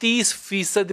30%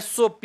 SOP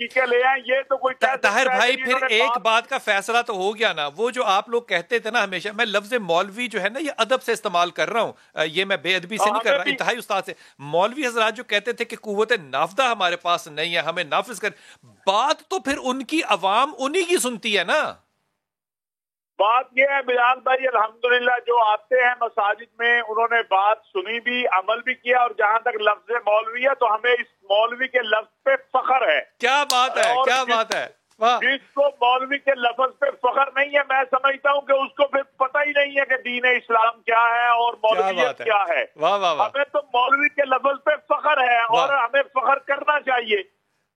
حقیقت لے آئیں. یہ تو کوئی طاہر بھائی پھر ایک بات کا فیصلہ تو ہو گیا نا. وہ جو آپ لوگ کہتے تھے نا ہمیشہ, میں لفظ مولوی جو ہے نا یہ ادب سے استعمال کر رہا ہوں, یہ میں بے ادبی سے نہیں کر رہا, انتہائی استاد سے. مولوی حضرات جو کہتے تھے کہ قوت نافذہ ہمارے پاس نہیں ہے, ہمیں نافذ کر, بات تو پھر ان کی عوام انہی کی سنتی ہے نا. بات یہ ہے بلال بھائی, الحمدللہ جو آتے ہیں مساجد میں انہوں نے بات سنی بھی, عمل بھی کیا, اور جہاں تک لفظ مولوی ہے تو ہمیں اس مولوی کے لفظ پہ فخر ہے. کیا بات ہے, کیا بات ہے. جس کو مولوی کے لفظ پہ فخر نہیں ہے, میں سمجھتا ہوں کہ اس کو پھر پتہ ہی نہیں ہے کہ دین اسلام کیا ہے اور مولویت کیا ہے. ہمیں تو مولوی کے لفظ پہ فخر ہے اور ہمیں فخر کرنا چاہیے.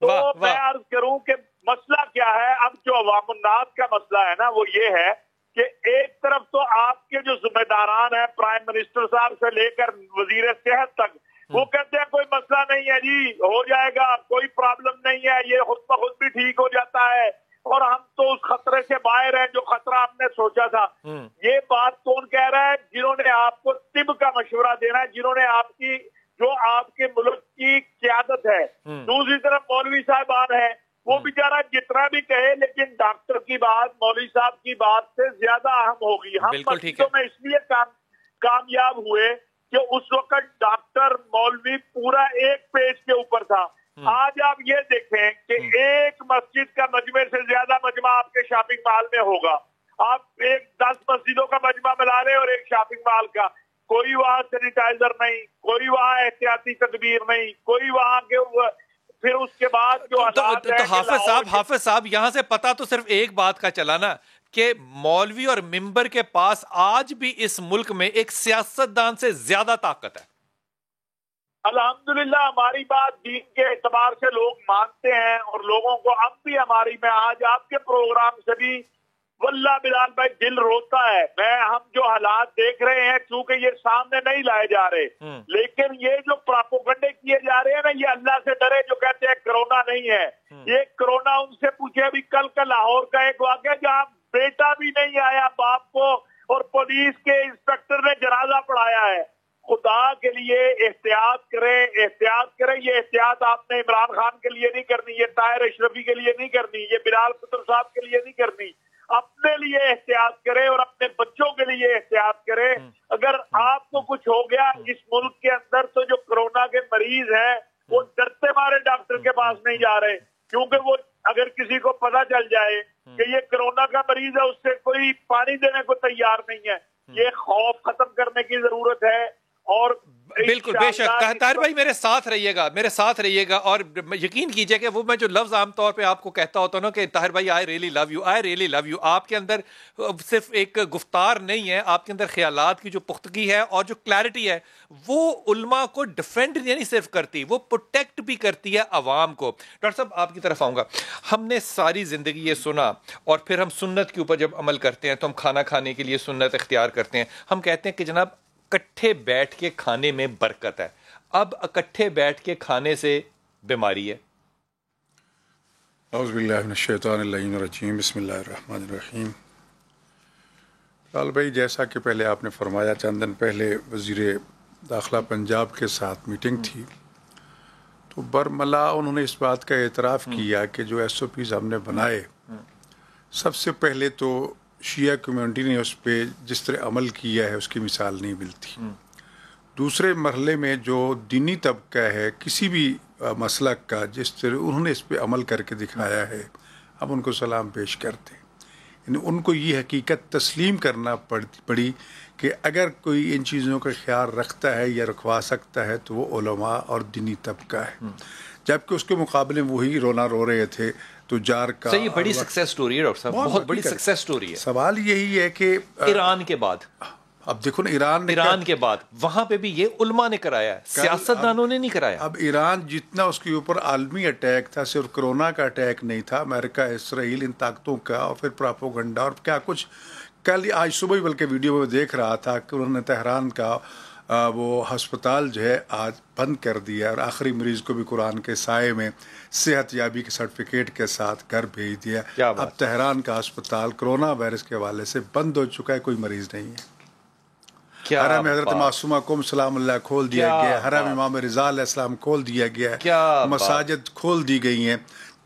تو میں عرض کروں کہ مسئلہ کیا ہے. اب جو عوام الناس کا مسئلہ ہے نا وہ یہ ہے کہ ایک طرف تو آپ کے جو ذمہ داران ہیں, پرائم منسٹر صاحب سے لے کر وزیر صحت تک, وہ کہتے ہیں کوئی مسئلہ نہیں ہے جی, ہو جائے گا, کوئی پرابلم نہیں ہے, یہ خود بخود بھی ٹھیک ہو جاتا ہے, اور ہم تو اس خطرے سے باہر ہیں جو خطرہ ہم نے سوچا تھا. یہ بات کون کہہ رہا ہے؟ جنہوں نے آپ کو طب کا مشورہ دینا ہے, جنہوں نے آپ کے ملک کی قیادت ہے. دوسری طرف مولوی صاحبان ہیں, وہ بیچارہ جتنا بھی کہے لیکن ڈاکٹر کی بات مولوی صاحب کی بات سے زیادہ اہم ہوگی. ہم مسجدوں میں اس لیے کامیاب ہوئے کہ اس وقت ڈاکٹر مولوی پورا ایک پیج کے اوپر تھا. آج آپ یہ دیکھیں کہ ایک مسجد کا مجمع سے زیادہ مجمع آپ کے شاپنگ مال میں ہوگا. آپ 10 مسجدوں کا مجمع ملا رہے اور ایک شاپنگ مال کا, کوئی وہاں سینیٹائزر نہیں, کوئی وہاں احتیاطی تدبیر نہیں, کوئی وہاں کے پھر اس کے بعد جو حافظ صاحب یہاں سے پتا تو صرف ایک بات کا چلا نا کہ مولوی اور ممبر کے پاس آج بھی اس ملک میں ایک سیاستدان سے زیادہ طاقت ہے. الحمدللہ ہماری بات دین کے اعتبار سے لوگ مانتے ہیں, اور لوگوں کو اب بھی ہماری, میں آج آپ کے پروگرام سے بھی واللہ بلال بھائی دل روتا ہے. ہم جو حالات دیکھ رہے ہیں چونکہ یہ سامنے نہیں لائے جا رہے, لیکن یہ جو پراپوگنڈے کیے جا رہے ہیں نا, یہ اللہ سے ڈرے جو کہتے ہیں کرونا نہیں ہے. یہ کرونا ان سے پوچھے, ابھی کل کا لاہور کا ایک واقعہ جہاں بیٹا بھی نہیں آیا باپ کو, اور پولیس کے انسپیکٹر نے جنازہ پڑھایا ہے. خدا کے لیے احتیاط کریں, احتیاط کریں. یہ احتیاط آپ نے عمران خان کے لیے نہیں کرنی, یہ طاہر اشرفی کے لیے نہیں کرنی, یہ بلال پتر صاحب کے لیے نہیں کرنی. اپنے لیے احتیاط کرے اور اپنے بچوں کے لیے احتیاط کرے. اگر آپ کو کچھ ہو گیا اس ملک کے اندر تو جو کرونا کے مریض ہیں وہ ڈرتے مارے ڈاکٹر کے پاس نہیں جا رہے, کیونکہ وہ اگر کسی کو پتہ چل جائے کہ یہ کرونا کا مریض ہے, اس سے کوئی پانی دینے کو تیار نہیں ہے. یہ خوف ختم کرنے کی ضرورت ہے. اور بالکل بے شک طاہر بھائی میرے ساتھ رہیے گا اور یقین کیجئے کہ وہ میں جو لفظ عام طور پہ آپ کو کہتا ہوتا ہوں نا کہ طاہر بھائی آئی ریئلی لو یو, آپ کے اندر صرف ایک گفتار نہیں ہے, آپ کے اندر خیالات کی جو پختگی ہے اور جو کلیرٹی ہے وہ علماء کو ڈیفینڈ نہیں صرف کرتی, وہ پروٹیکٹ بھی کرتی ہے عوام کو. ڈاکٹر صاحب آپ کی طرف آؤں گا. ہم نے ساری زندگی یہ سنا اور پھر ہم سنت کے اوپر جب عمل کرتے ہیں تو ہم کھانا کھانے کے لیے سنت اختیار کرتے ہیں. ہم کہتے ہیں کہ جناب اکٹھے بیٹھ کے کھانے میں برکت ہے. اب اکٹھے بیٹھ کے کھانے سے بیماری ہے. اعوذ باللہ من الشیطان اللعین الرجیم, بسم اللہ الرحمن الرحیم. لال بھائی جیسا کہ پہلے آپ نے فرمایا, چند دن پہلے وزیر داخلہ پنجاب کے ساتھ میٹنگ تھی تو برملا انہوں نے اس بات کا اعتراف کیا کہ جو ایس او پیز ہم نے بنائے, سب سے پہلے تو شیعہ کمیونٹی نے اس پہ جس طرح عمل کیا ہے اس کی مثال نہیں ملتی. دوسرے مرحلے میں جو دینی طبقہ ہے کسی بھی مسلک کا, جس طرح انہوں نے اس پہ عمل کر کے دکھایا ہے, ہم ان کو سلام پیش کرتے ہیں. یعنی ان کو یہ حقیقت تسلیم کرنا پڑی کہ اگر کوئی ان چیزوں کا خیال رکھتا ہے یا رکھوا سکتا ہے تو وہ علماء اور دینی طبقہ ہے, جبکہ اس کے مقابلے میں وہی رونا رو رہے تھے تجار کا. صحیح, بڑی سکسیس سٹوری ہے ڈاکٹر صاحب, بہت بڑی سکسیس سٹوری ہے. سوال یہی ہے کہ ایران کے بعد, اب دیکھو نا ایران کے بعد وہاں پہ بھی یہ علماء نے کرایا ہے, سیاستدانوں نے نہیں کرایا. اب ایران جتنا اس کے اوپر عالمی اٹیک تھا, صرف کرونا کا اٹیک نہیں تھا, امریکہ اسرائیل ان طاقتوں کا, اور پھر پراپوگنڈا اور کیا کچھ. کل آج صبح ہی بلکہ ویڈیو میں دیکھ رہا تھا کہ انہوں نے تہران کا وہ ہسپتال جو ہے آج بند کر دیا, اور آخری مریض کو بھی قرآن کے سائے میں صحت یابی کے سرٹیفکیٹ کے ساتھ گھر بھیج دیا. اب تہران کا ہسپتال کرونا وائرس کے حوالے سے بند ہو چکا ہے, کوئی مریض نہیں ہے. حرم حضرت معصومہ قم سلام اللہ کھول دیا گیا, حرم امام رضا علیہ السلام کھول دیا گیا, مساجد کھول دی گئی ہیں.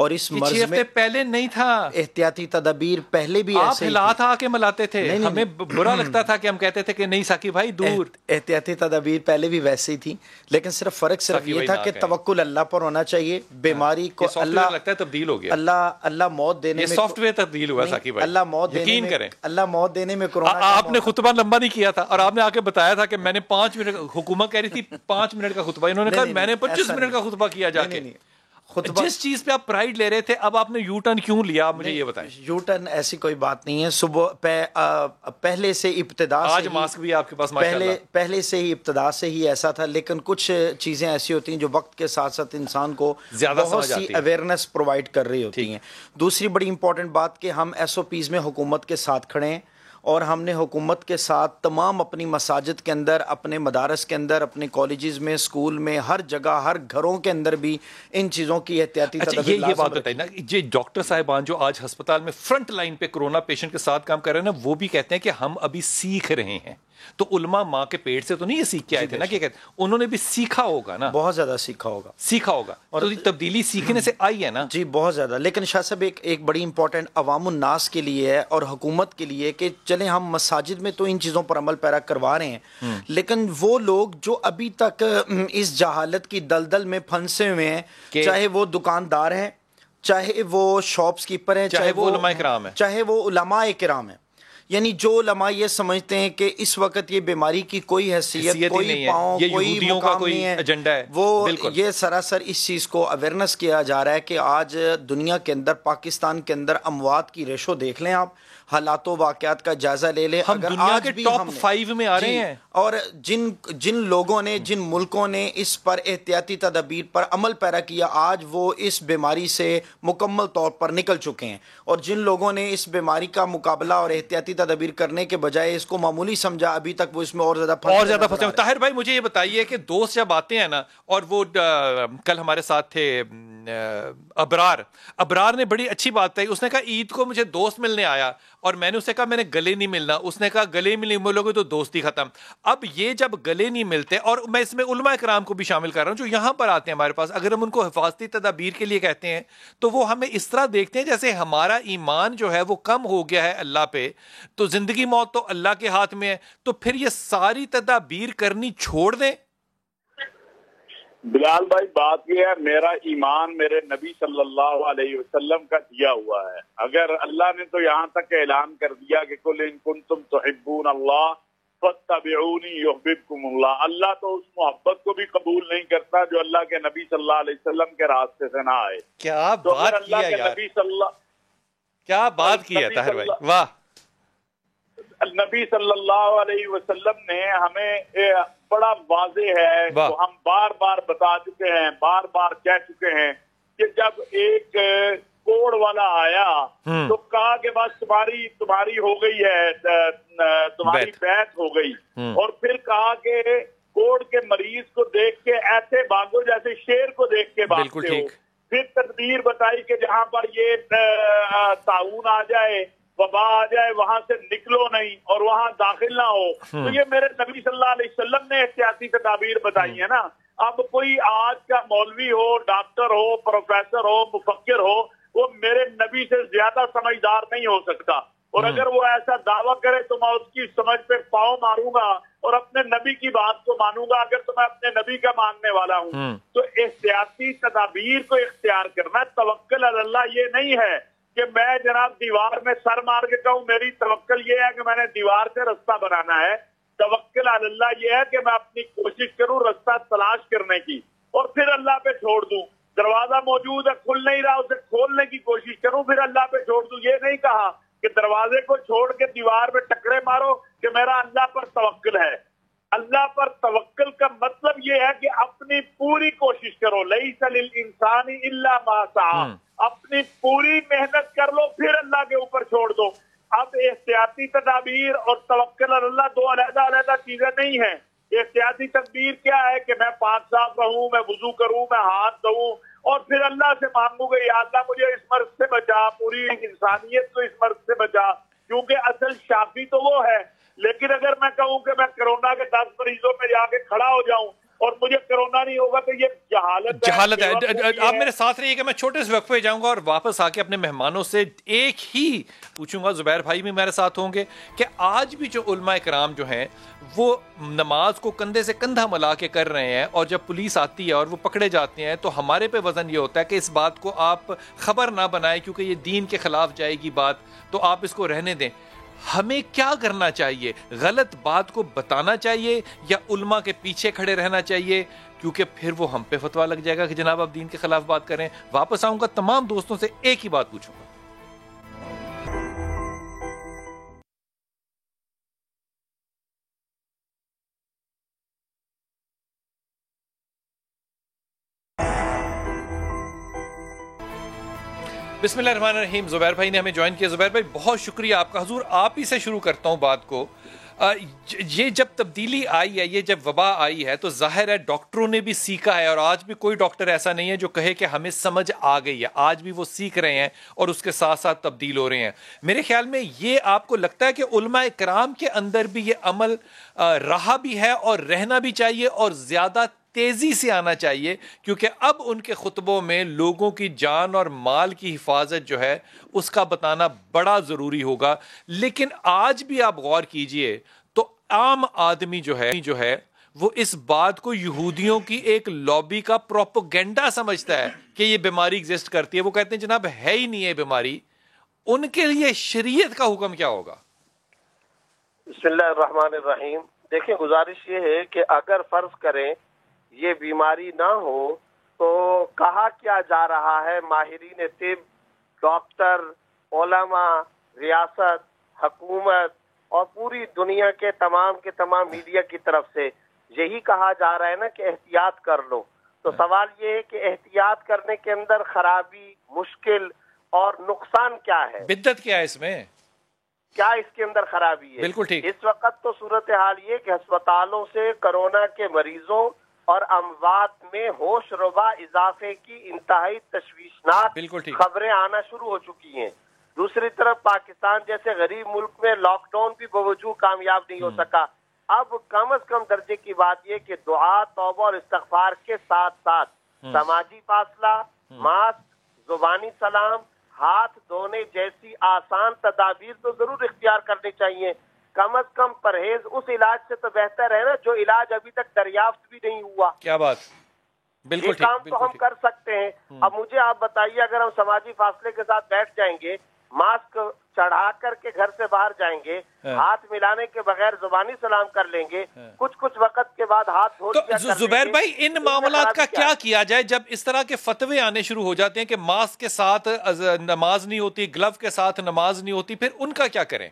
اور اس مرض 6 میں ہفتے پہلے نہیں تھا. احتیاطی تدابیر پہلے بھی آپ ایسے ہی ہلا تھا کے ملاتے تھے, نہیں, ہمیں برا لگتا تھا کہ ہم کہتے تھے کہ نہیں ساقی بھائی دور. احتیاطی تدابیر پہلے بھی ویسے ہی تھی, لیکن فرق صرف یہ تھا کہ توکل اللہ پر ہونا چاہیے. بیماری کو اللہ لگتا ہے تبدیل ہو گیا, اللہ موت دینے میں سافٹ ویئر تبدیل ہوا ساقی بھائی, اللہ موت یقین کریں. اللہ موت دینے میں کورونا. آپ نے خطبہ لمبا نہیں کیا تھا اور آپ نے آ کے بتایا تھا کہ میں نے 5 منٹ, حکومت کہہ رہی تھی 5 منٹ کا خطبہ, انہوں نے کہا میں نے 25 منٹ کا خطبہ کیا جا کے. جس چیز پہ آپ پرائیڈ لے رہے تھے اب آپ نے یو ٹرن کیوں لیا, آپ مجھے یہ بتائیں. یو ٹرن ایسی کوئی بات نہیں ہے. صبح پہلے سے ابتدا آج ماسک بھی آپ کے پاس ماشاءاللہ, پہلے سے ہی ابتدا سے ہی ایسا تھا, لیکن کچھ چیزیں ایسی ہوتی ہیں جو وقت کے ساتھ ساتھ انسان کو بہت سی اویئرنیس پرووائڈ کر رہی ہوتی ہیں. دوسری بڑی امپورٹنٹ بات کہ ہم ایس او پیز میں حکومت کے ساتھ کھڑے ہیں, اور ہم نے حکومت کے ساتھ تمام اپنی مساجد کے اندر, اپنے مدارس کے اندر, اپنے کالجز میں, اسکول میں, ہر جگہ, ہر گھروں کے اندر بھی ان چیزوں کی احتیاطی تدابیر. یہ بات بتائیے نا, یہ ڈاکٹر صاحبان جو آج ہسپتال میں فرنٹ لائن پہ کرونا پیشنٹ کے ساتھ کام کر رہے ہیں نا, وہ بھی کہتے ہیں کہ ہم ابھی سیکھ رہے ہیں. تو علماء ماں کے پیٹ سے تو نہیں یہ سیکھ کے آئے تھے نا, کہ انہوں نے بھی سیکھا ہوگا نا, بہت زیادہ سیکھا ہوگا, اور تبدیلی سیکھنے سے آئی ہے نا. جی بہت زیادہ. لیکن شاہ صاحب ایک بڑی امپورٹنٹ عوام الناس کے لیے ہے اور حکومت کے لیے کہ چلیں ہم مساجد میں تو ان چیزوں پر عمل پیرا کروا رہے ہیں, لیکن وہ لوگ جو ابھی تک اس جہالت کی دلدل میں پھنسے ہوئے ہیں, چاہے وہ دکاندار ہیں, چاہے وہ شاپس کیپر ہیں, چاہے وہ علماء کرام ہیں, چاہے وہ علماء کرام ہیں, یعنی جو علماء یہ سمجھتے ہیں کہ اس وقت یہ بیماری کی کوئی حیثیت کوئی پاؤں کوئی مقام نہیں ہے, ایجنڈا ہے, وہ یہ سراسر اس چیز کو اویئرنیس کیا جا رہا ہے کہ آج دنیا کے اندر, پاکستان کے اندر اموات کی ریشو دیکھ لیں آپ, حالات و واقعات کا جائزہ لے لیں. ہم دنیا کے ٹاپ 5 میں آ رہے ہیں, اور جن لوگوں نے, جن ملکوں نے اس پر احتیاطی تدابیر پر عمل پیرا کیا, آج وہ اس بیماری سے مکمل طور پر نکل چکے ہیں, اور جن لوگوں نے اس بیماری کا مقابلہ اور احتیاطی تدابیر کرنے کے بجائے اس کو معمولی سمجھا, ابھی تک وہ اس میں اور زیادہ پھنسے ہیں. طاہر بھائی مجھے یہ بتائیے کہ دوست جب آتے ہیں نا, اور وہ کل ہمارے ساتھ تھے ابرار نے بڑی اچھی بات کہی, اس نے کہا عید کو مجھے دوست ملنے آیا اور میں نے اسے کہا میں نے گلے نہیں ملنا, اس نے کہا گلے ملو گے تو دوستی ختم. اب یہ جب گلے نہیں ملتے, اور میں اس میں علماء کرام کو بھی شامل کر رہا ہوں جو یہاں پر آتے ہیں ہمارے پاس, اگر ہم ان کو حفاظتی تدابیر کے لیے کہتے ہیں تو وہ ہمیں اس طرح دیکھتے ہیں جیسے ہمارا ایمان جو ہے وہ کم ہو گیا ہے اللہ پہ, تو زندگی موت تو اللہ کے ہاتھ میں ہے, تو پھر یہ ساری تدابیر کرنی چھوڑ دیں. بلال بھائی بات یہ ہے, میرا ایمان میرے نبی صلی اللہ علیہ وسلم کا دیا ہوا ہے. اگر اللہ نے تو یہاں تک اعلان کر دیا کہ قل ان کنتم تحبون اللہ فاتبعونی یحببکم اللہ, اللہ تو اس محبت کو بھی قبول نہیں کرتا جو اللہ کے نبی صلی اللہ علیہ وسلم کے راستے سے نہ آئے. کیا بات کی ہے یار, کیا بات کی ہے طاہر بھائی, واہ. نبی صلی اللہ علیہ وسلم نے ہمیں بڑا واضح ہے, تو ہم بار بار بتا چکے ہیں, بار بار کہہ چکے ہیں کہ جب ایک کوڑ والا آیا تو کہا کہ بس تمہاری ہو گئی ہے, تمہاری بیعت ہو گئی, اور پھر کہا کہ کوڑ کے مریض کو دیکھ کے ایسے بھاگو جیسے شیر کو دیکھ کے بھاگتے ہو. پھر تدبیر بتائی کہ جہاں پر یہ طاعون آ جائے, وبا آ جائے, وہاں سے نکلو نہیں اور وہاں داخل نہ ہو. تو یہ میرے نبی صلی اللہ علیہ وسلم نے احتیاطی تدابیر بتائی ہے نا. اب کوئی آج کا مولوی ہو, ڈاکٹر ہو, پروفیسر ہو, مفکر ہو, وہ میرے نبی سے زیادہ سمجھدار نہیں ہو سکتا, اور اگر وہ ایسا دعویٰ کرے تو میں اس کی سمجھ پہ پاؤں ماروں گا اور اپنے نبی کی بات کو مانوں گا, اگر تو میں اپنے نبی کا ماننے والا ہوں. تو احتیاطی تدابیر کو اختیار کرنا, توکل علی اللہ یہ نہیں ہے کہ میں جناب دیوار میں سر مار کے کہوں میری توکل یہ ہے کہ میں نے دیوار سے رستہ بنانا ہے. توکل علی اللہ یہ ہے کہ میں اپنی کوشش کروں رستہ تلاش کرنے کی اور پھر اللہ پہ چھوڑ دوں. دروازہ موجود ہے, کھل نہیں رہا, اسے کھولنے کی کوشش کروں, پھر اللہ پہ چھوڑ دوں. یہ نہیں کہا کہ دروازے کو چھوڑ کے دیوار پہ ٹکرے مارو کہ میرا اللہ پر توکل ہے. اللہ پر توکل کا مطلب یہ ہے کہ اپنی پوری کوشش کرو. لیس للانسان الا ما سعی, اپنی پوری محنت کر لو, پھر اللہ کے اوپر چھوڑ دو. اب احتیاطی تدابیر اور توکل اللہ دو علیحدہ علیحدہ چیزیں نہیں ہیں. احتیاطی تدبیر کیا ہے کہ میں پاک صاف رہوں, میں وضو کروں, میں ہاتھ دھوؤں, اور پھر اللہ سے مانگوں گا یا اللہ مجھے اس مرض سے بچا, پوری انسانیت کو اس مرض سے بچا, کیونکہ اصل شافی تو وہ ہے. لیکن اگر میں کہوں کہ میں کرونا کے 10 مریضوں میں جا کے کھڑا ہو جاؤں اور مجھے کرونا نہیں ہوگا تو یہ جہالت ہے. آپ میرے ساتھ رہیے کہ میں چھوٹے سے وقفے جاؤں گا اور واپس آ کے اپنے مہمانوں سے ایک ہی پوچھوں گا. زبیر بھائی بھی میرے ساتھ ہوں گے کہ آج بھی جو علماء کرام جو ہیں وہ نماز کو کندھے سے کندھا ملا کے کر رہے ہیں, اور جب پولیس آتی ہے اور وہ پکڑے جاتے ہیں تو ہمارے پہ وزن یہ ہوتا ہے کہ اس بات کو آپ خبر نہ بنائیں کیونکہ یہ دین کے خلاف جائے گی بات, تو آپ اس کو رہنے دیں. ہمیں کیا کرنا چاہیے؟ غلط بات کو بتانا چاہیے یا علماء کے پیچھے کھڑے رہنا چاہیے؟ کیونکہ پھر وہ ہم پہ فتویٰ لگ جائے گا کہ جناب آپ دین کے خلاف بات کریں. واپس آؤں گا, تمام دوستوں سے ایک ہی بات پوچھوں گا. بسم اللہ الرحمن الرحیم. زبیر بھائی نے ہمیں جوائن کیا. زبیر بھائی بہت شکریہ آپ کا. حضور آپ ہی سے شروع کرتا ہوں بات کو. یہ جب تبدیلی آئی ہے, یہ جب وبا آئی ہے, تو ظاہر ہے ڈاکٹروں نے بھی سیکھا ہے, اور آج بھی کوئی ڈاکٹر ایسا نہیں ہے جو کہے کہ ہمیں سمجھ آ گئی ہے. آج بھی وہ سیکھ رہے ہیں اور اس کے ساتھ ساتھ تبدیل ہو رہے ہیں. میرے خیال میں یہ آپ کو لگتا ہے کہ علماء کرام کے اندر بھی یہ عمل رہا بھی ہے اور رہنا بھی چاہیے اور زیادہ تیزی سے آنا چاہیے, کیونکہ اب ان کے خطبوں میں لوگوں کی جان اور مال کی حفاظت جو ہے اس کا بتانا بڑا ضروری ہوگا. لیکن آج بھی آپ غور کیجئے تو عام آدمی جو ہے وہ اس بات کو یہودیوں کی ایک لابی کا پروپیگنڈا سمجھتا ہے کہ یہ بیماری ایگزسٹ کرتی ہے. وہ کہتے ہیں جناب ہے ہی نہیں ہے بیماری. ان کے لیے شریعت کا حکم کیا ہوگا؟ بسم اللہ الرحمن الرحیم. دیکھیں, گزارش یہ ہے کہ اگر فرض کریں یہ بیماری نہ ہو تو کہا کیا جا رہا ہے ماہرین طب, ڈاکٹر, علماء, ریاست, حکومت اور پوری دنیا کے تمام میڈیا کی طرف سے یہی کہا جا رہا ہے نا کہ احتیاط کر لو. تو سوال یہ ہے کہ احتیاط کرنے کے اندر خرابی, مشکل اور نقصان کیا ہے؟ بدعت کیا ہے اس میں؟ کیا اس کے اندر خرابی ہے؟ بالکل ٹھیک. اس وقت تو صورتحال یہ کہ ہسپتالوں سے کرونا کے مریضوں اور اموات میں ہوش ربا اضافے کی انتہائی تشویشناک خبریں آنا شروع ہو چکی ہیں. دوسری طرف پاکستان جیسے غریب ملک میں لاک ڈاؤن بھی بوجود کامیاب نہیں ہو سکا. اب کم از کم درجے کی بات یہ کہ دعا, توبہ اور استغفار کے ساتھ ساتھ سماجی فاصلہ, ماسک, زبانی سلام, ہاتھ دھونے جیسی آسان تدابیر تو ضرور اختیار کرنی چاہیے. کم از کم پرہیز اس علاج سے تو بہتر ہے نا جو علاج ابھی تک دریافت بھی نہیں ہوا. کیا بات, بالکل یہ کام تو ہم کر سکتے ہیں. اب مجھے آپ بتائیے, اگر ہم سماجی فاصلے کے ساتھ بیٹھ جائیں گے, ماسک چڑھا کر کے گھر سے باہر جائیں گے, ہاتھ ملانے کے بغیر زبانی سلام کر لیں گے, کچھ وقت کے بعد ہاتھ دھو لیا کر لیں گے. زبیر بھائی, ان معاملات کا کیا کیا جائے جب اس طرح کے فتوے آنے شروع ہو جاتے ہیں کہ ماسک کے ساتھ نماز نہیں ہوتی, گلو کے ساتھ نماز نہیں ہوتی, پھر ان کا کیا کریں؟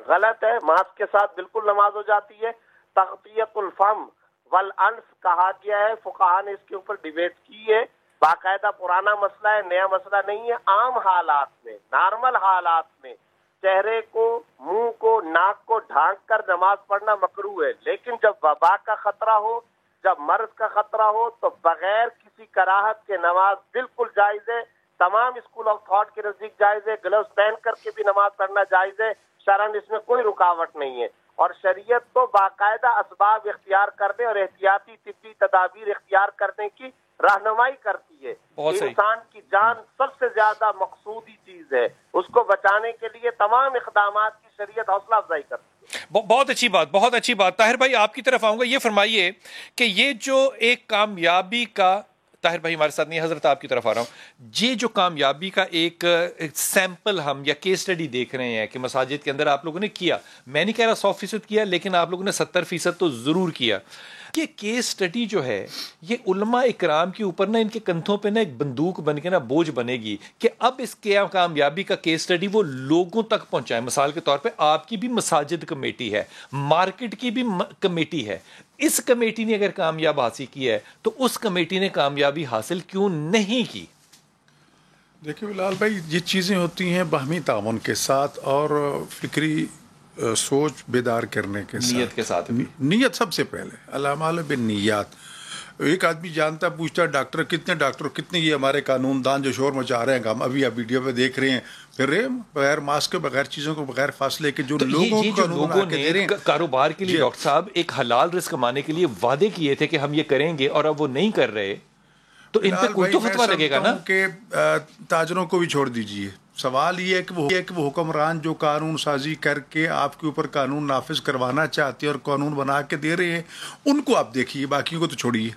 غلط ہے. ماسک کے ساتھ بالکل نماز ہو جاتی ہے. تغطیۃ الفم والانف کہا گیا ہے, فقہاء نے اس کے اوپر ڈیبیٹ کی ہے. باقاعدہ پرانا مسئلہ ہے, نیا مسئلہ نہیں ہے. عام حالات میں, نارمل حالات میں چہرے کو, منہ کو, ناک کو ڈھانک کر نماز پڑھنا مکروہ ہے. لیکن جب وبا کا خطرہ ہو, جب مرض کا خطرہ ہو, تو بغیر کسی کراہت کے نماز بالکل جائز ہے. تمام اسکول آف تھاٹ کے نزدیک جائز ہے. گلوز پہن کر کے بھی نماز پڑھنا جائز ہے. شرعاً اس میں کوئی رکاوٹ نہیں ہے. اور شریعت تو باقاعدہ اسباب اختیار کرنے اور احتیاطی طبی تدابیر اختیار کرنے کی رہنمائی کرتی ہے. انسان کی جان سب سے زیادہ مقصودی چیز ہے, اس کو بچانے کے لیے تمام اقدامات کی شریعت حوصلہ افزائی کرتی ہے. بہت اچھی بات, بہت اچھی بات. طاہر بھائی آپ کی طرف آؤں گا. یہ فرمائیے کہ یہ جو ایک کامیابی کا, طاہر بھائی ہمارے ساتھ نہیں, حضرت آپ کی طرف آ رہا ہوں, یہ جو کامیابی کا ایک سیمپل ہم یا کیس سٹڈی دیکھ رہے ہیں کہ مساجد کے اندر آپ لوگوں نے کیا, میں نہیں کہہ رہا 100% کیا, لیکن آپ لوگوں نے 70% تو ضرور کیا. یہ کیس سٹڈی جو ہے یہ علماء اکرام کے اوپر نا, ان کے کندھوں پہ نا ایک بندوق بن کے نا بوجھ بنے گی کہ اب اس کامیابی کا کیس سٹڈی وہ لوگوں تک پہنچائیں. مثال کے طور پہ آپ کی بھی مساجد کمیٹی ہے, مارکیٹ کی بھی کمیٹی ہے. اس کمیٹی نے اگر کامیاب حاصل کی ہے تو اس کمیٹی نے کامیابی حاصل کیوں نہیں کی؟ دیکھیے بلال بھائی, یہ چیزیں ہوتی ہیں باہمی تعاون کے ساتھ اور فکری سوچ بیدار کرنے کے ساتھ. نیت کے ساتھ, نیت سب سے پہلے, الاعمال بالنیات. ایک آدمی جانتا پوچھتا ڈاکٹر کتنے یہ ہمارے قانون دان جو شور مچا رہے ہیں ہم ابھی آپ ویڈیو پہ دیکھ رہے ہیں پھر رہے بغیر ماسک کے بغیر چیزوں کو بغیر فاصلے کے جو لوگوں نے کاروبار کے لیے ڈاکٹر صاحب ایک حلال رزق کمانے کے لیے وعدے کیے تھے کہ ہم یہ کریں گے اور اب وہ نہیں کر رہے تو ان پہ کوئی تو فتویٰ لگے گا نا کہ تاجروں کو بھی چھوڑ دیجیے. سوال یہ ہے کہ وہ حکمران جو قانون سازی کر کے آپ کے اوپر قانون نافذ کروانا چاہتے ہیں اور قانون بنا کے دے رہے ہیں ان کو آپ دیکھیے, باقیوں کو تو چھوڑیے,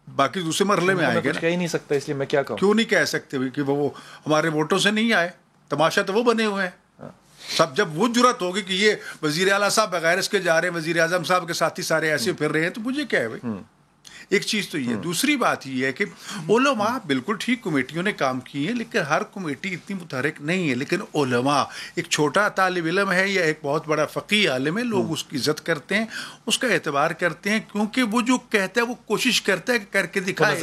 باقی دوسرے مرحلے میں آئیں گے. کہہ ہی نہیں سکتا اس لیے میں کیا کہوں. کیوں نہیں کہہ سکتے کہ وہ ہمارے ووٹوں سے نہیں آئے, تماشا تو وہ بنے ہوئے ہیں. سب جب وہ جرت ہوگی کہ یہ وزیر اعلیٰ صاحب بغیر اس کے جا رہے ہیں, وزیر اعظم صاحب کے ساتھی سارے ایسے پھر رہے ہیں, تو مجھے کیا ہے بھائی. ایک چیز تو یہ. دوسری بات یہ ہے کہ علماء بالکل ٹھیک کمیٹیوں نے کام کی ہے لیکن ہر کمیٹی اتنی متحرک نہیں ہے. لیکن علماء ایک چھوٹا طالب علم ہے یا ایک بہت بڑا فقیہ عالم ہے, لوگ اس کی عزت کرتے ہیں, اس کا اعتبار کرتے ہیں, کیونکہ وہ جو کہتا ہے وہ کوشش کرتا ہے کہ کر کے دکھائے.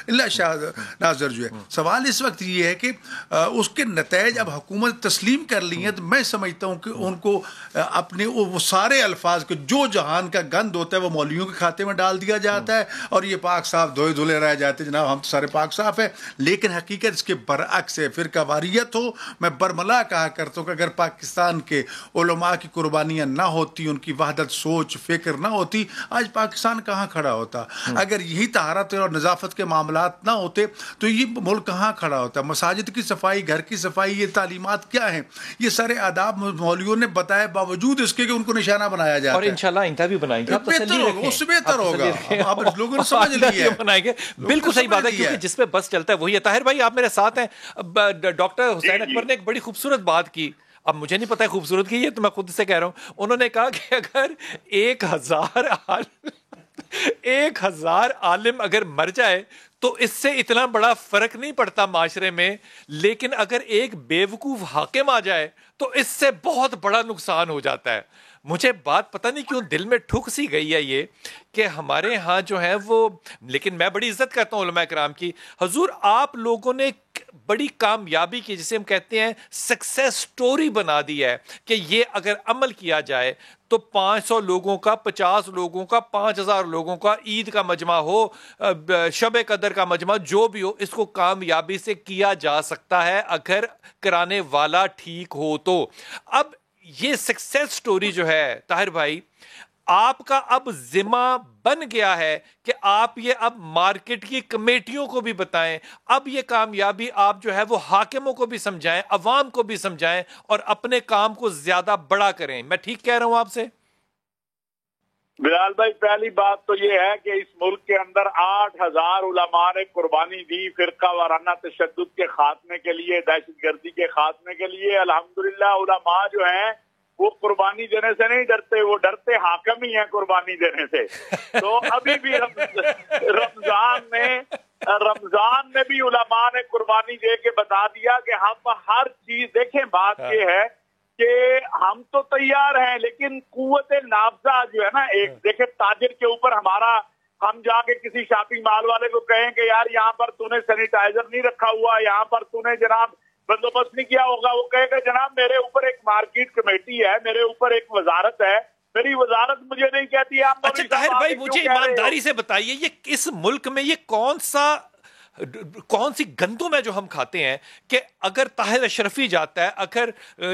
اللہ شاہ ناظر جو ہے, سوال اس وقت یہ ہے کہ اس کے نتائج اب حکومت تسلیم کر لی ہیں, تو میں سمجھتا ہوں کہ ان کو اپنے وہ سارے الفاظ کے جو جہان کا گند ہوتا ہے وہ مولویوں کے کھاتے میں ڈال دیا جاتا ہے اور یہ پاک صاف دھوئے دھلے رہ جاتے جناب ہم تو سارے پاک صاف ہیں. لیکن حقیقت اس کے برعکس ہے. فرقہ واریت ہو, میں برملا کہا کرتا ہوں کہ اگر پاکستان کے علماء کی قربانیاں نہ ہوتی, ان کی وحدت سوچ فکر نہ ہوتی, آج پاکستان کہاں کھڑا ہوتا. اگر یہی طہارت اور نظافت کے معاملات نہ ہوتے تو یہ ملک کہاں کھڑا ہوتا. مساجد کی صفائی, گھر کی صفائی, یہ تعلیمات کیا ہیں, یہ سارے آداب مولویوں نے بتایا باوجود اس کے کہ ان کو نشانہ بنایا جاتا ہے. اور انشاءاللہ انتہا بھی بنائیں گے, بہتر ہوگا, اس سے بہتر ہوگا. آپ لوگوں نے سمجھ لیا بنائیں گے. بالکل صحیح بات ہے, کیونکہ جس پہ بس چلتا ہے وہی ہے. طاہر بھائی آپ میرے ساتھ ہیں. ڈاکٹر حسین اکبر نے ایک بڑی خوبصورت بات کی, اب مجھے نہیں پتا ہے خوبصورت کی, یہ تو میں خود سے کہہ رہا ہوں. انہوں نے کہا کہ اگر 1000 عالم اگر مر جائے تو اس سے اتنا بڑا فرق نہیں پڑتا معاشرے میں, لیکن اگر ایک بیوقوف حاکم آ جائے تو اس سے بہت بڑا نقصان ہو جاتا ہے. مجھے بات پتہ نہیں کیوں دل میں ٹھک سی گئی ہے یہ کہ ہمارے ہاں جو ہے وہ, لیکن میں بڑی عزت کرتا ہوں علماء کرام کی. حضور آپ لوگوں نے بڑی کامیابی کی, جسے ہم کہتے ہیں سکسیس سٹوری بنا دی ہے کہ یہ اگر عمل کیا جائے تو 500 لوگوں کا, 50 لوگوں کا, 5000 لوگوں کا عید کا مجمع ہو, شب قدر کا مجمع, جو بھی ہو, اس کو کامیابی سے کیا جا سکتا ہے اگر کرانے والا ٹھیک ہو تو. اب یہ سکسیس سٹوری جو ہے طاہر بھائی, آپ کا اب ذمہ بن گیا ہے کہ آپ یہ اب مارکیٹ کی کمیٹیوں کو بھی بتائیں, اب یہ کامیابی آپ جو ہے وہ حاکموں کو بھی سمجھائیں, عوام کو بھی سمجھائیں اور اپنے کام کو زیادہ بڑا کریں. میں ٹھیک کہہ رہا ہوں آپ سے؟ بلال بھائی, پہلی بات تو یہ ہے کہ اس ملک کے اندر 8000 علماء نے قربانی دی فرقہ وارانہ تشدد کے خاتمے کے لیے, دہشت گردی کے خاتمے کے لیے. الحمدللہ علماء جو ہیں وہ قربانی دینے سے نہیں ڈرتے, وہ ڈرتے حاکم ہی ہیں قربانی دینے سے. تو ابھی بھی رمضان میں بھی علماء نے قربانی دے کے بتا دیا کہ ہم ہر چیز دیکھیں. بات یہ ہے کہ ہم تو تیار ہیں, لیکن قوت نافذہ جو ہے نا, ایک دیکھیں تاجر کے اوپر ہمارا, ہم جا کے کسی شاپنگ مال والے کو کہیں کہ یار یہاں پر تو نے سینیٹائزر نہیں رکھا ہوا, یہاں پر تو نے جناب بندوبست نہیں کیا ہوگا, وہ کہے گا جناب میرے اوپر ایک مارکیٹ کمیٹی ہے, میرے اوپر ایک وزارت ہے, میری وزارت مجھے نہیں کہتی ہے. اچھا طاہر بھائی مجھے ایمانداری سے بتائیے, یہ اس ملک میں یہ کون سی گندوں میں جو ہم کھاتے ہیں کہ اگر طاہر اشرفی جاتا ہے, اگر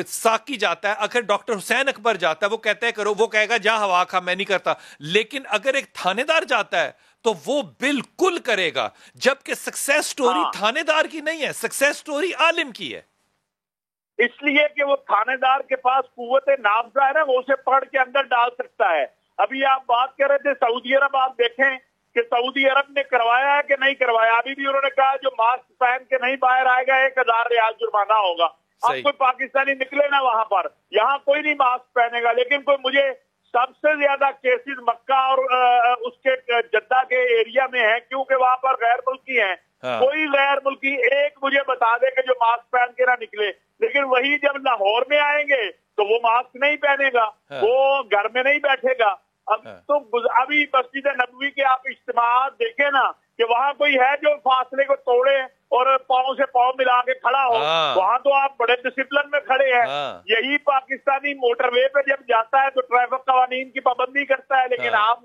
ساکی جاتا ہے, اگر ڈاکٹر حسین اکبر جاتا ہے, وہ کہتا ہے کرو, وہ کہے گا جا ہوا کھا, میں نہیں کرتا. لیکن اگر ایک تھانے دار جاتا ہے تو وہ بالکل کرے گا, جبکہ سکسیس سٹوری تھانے دار کی نہیں ہے, سکسیس سٹوری عالم کی ہے. اس لیے کہ وہ تھانے دار کے پاس قوت نافذہ ہے نا, وہ اسے پکڑ کے اندر ڈال سکتا ہے. ابھی آپ بات کر رہے تھے سعودی عرب, آپ دیکھیں کہ سعودی عرب نے کروایا ہے کہ نہیں کروایا. ابھی بھی انہوں نے کہا جو ماسک پہن کے نہیں باہر آئے گا 1000 ریال جرمانہ ہوگا. اب کوئی پاکستانی نکلے نا وہاں پر, یہاں کوئی نہیں ماسک پہنے گا. لیکن کوئی, مجھے سب سے زیادہ کیسز مکہ اور اس کے جدہ کے ایریا میں ہیں, کیونکہ وہاں پر غیر ملکی ہیں. کوئی غیر ملکی ایک مجھے بتا دے کہ جو ماسک پہن کے نہ نکلے. لیکن وہی جب لاہور میں آئیں گے تو وہ ماسک نہیں پہنے گا, وہ گھر میں نہیں بیٹھے گا. اب تو ابھی مسجد نبوی کے آپ اجتماعات دیکھیں نا کہ وہاں کوئی ہے جو فاصلے کو توڑے اور پاؤں سے پاؤں ملا کے کھڑا ہو, وہاں تو آپ بڑے ڈسپلن میں کھڑے ہیں. یہی پاکستانی موٹر وے پہ جب جاتا ہے تو ٹریفک قوانین کی پابندی کرتا ہے, لیکن عام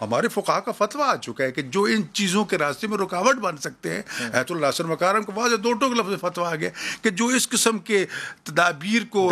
ہمارے فقہا کا فتویٰ آ چکا ہے کہ جو ان چیزوں کے راستے میں رکاوٹ بن سکتے ہیں، ایت اللہ حسن مکارم کو واضح 2 ٹوک لفظ فتویٰ آ گیا کہ جو اس قسم کے تدابیر کو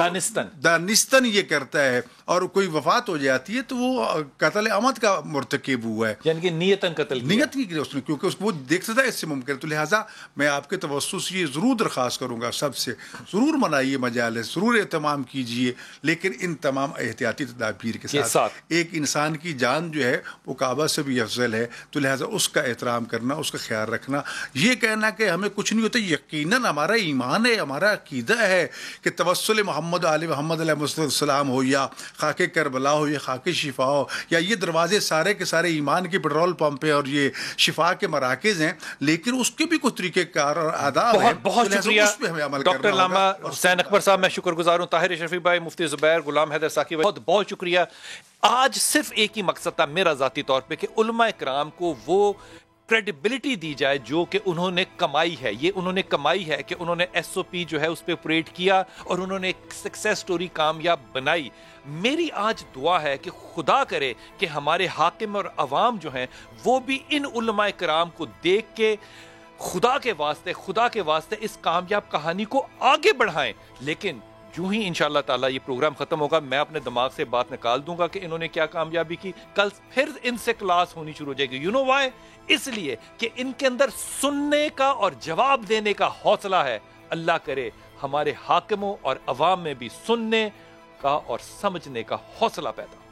دانستن یہ کرتا ہے اور کوئی وفات ہو جاتی ہے تو وہ قتل عمد کا مرتکب ہوا ہے، یعنی کہ نیتاً قتل کیا، نیت کی اس نے، کیونکہ وہ دیکھتا تھا اس سے ممکن. تو لہٰذا میں آپ کے توسط سے یہ ضرور درخواست کروں گا سب سے، ضرور منائیے مجالس، ضرور اہتمام کیجیے، لیکن ان تمام احتیاطی تدابیر کے ساتھ. ایک انسان کی جان جو ہے وہ کعبہ سے بھی افضل ہے، تو لہٰذا اس کا احترام کرنا، اس کا خیال رکھنا. یہ کہنا کہ ہمیں کچھ نہیں ہوتا، یقیناً ہمارا ایمان ہے، ہمارا عقیدہ ہے کہ توسل محمد علیہ محمد علیہ السلام ہو یا خاک کربلا ہو یا خاک شفا ہو، یا یہ دروازے سارے کے سارے ایمان کے پیٹرول پمپ ہیں اور یہ شفا کے مراکز ہیں، لیکن اس کے بھی کچھ طریقہ کار اور آداب ہیں. بہت شکریہ ڈاکٹر علامہ حسین اکبر صاحب، میں شکر گزار ہوں. طاہر اشرفی بھائی، مفتی زبیر، غلام حیدر ساقی، بہت بہت شکریہ. آج صرف ایک ہی مقصد تھا میرا ذاتی طور پہ کہ علماء کرام کو وہ کریڈیبلٹی دی جائے جو کہ انہوں نے کمائی ہے. یہ انہوں نے کمائی ہے کہ انہوں نے ایس او پی جو ہے اس پہ آپریٹ کیا اور انہوں نے ایک سکسیس سٹوری کامیاب بنائی. میری آج دعا ہے کہ خدا کرے کہ ہمارے حاکم اور عوام جو ہیں وہ بھی ان علماء کرام کو دیکھ کے خدا کے واسطے اس کامیاب کہانی کو آگے بڑھائیں. لیکن جو ہی انشاءاللہ تعالیٰ یہ پروگرام ختم ہوگا، میں اپنے دماغ سے بات نکال دوں گا کہ انہوں نے کیا کامیابی کی. کل پھر ان سے کلاس ہونی شروع ہو جائے گی. You know Y? اس لیے کہ ان کے اندر سننے کا اور جواب دینے کا حوصلہ ہے. اللہ کرے ہمارے حاکموں اور عوام میں بھی سننے کا اور سمجھنے کا حوصلہ پیدا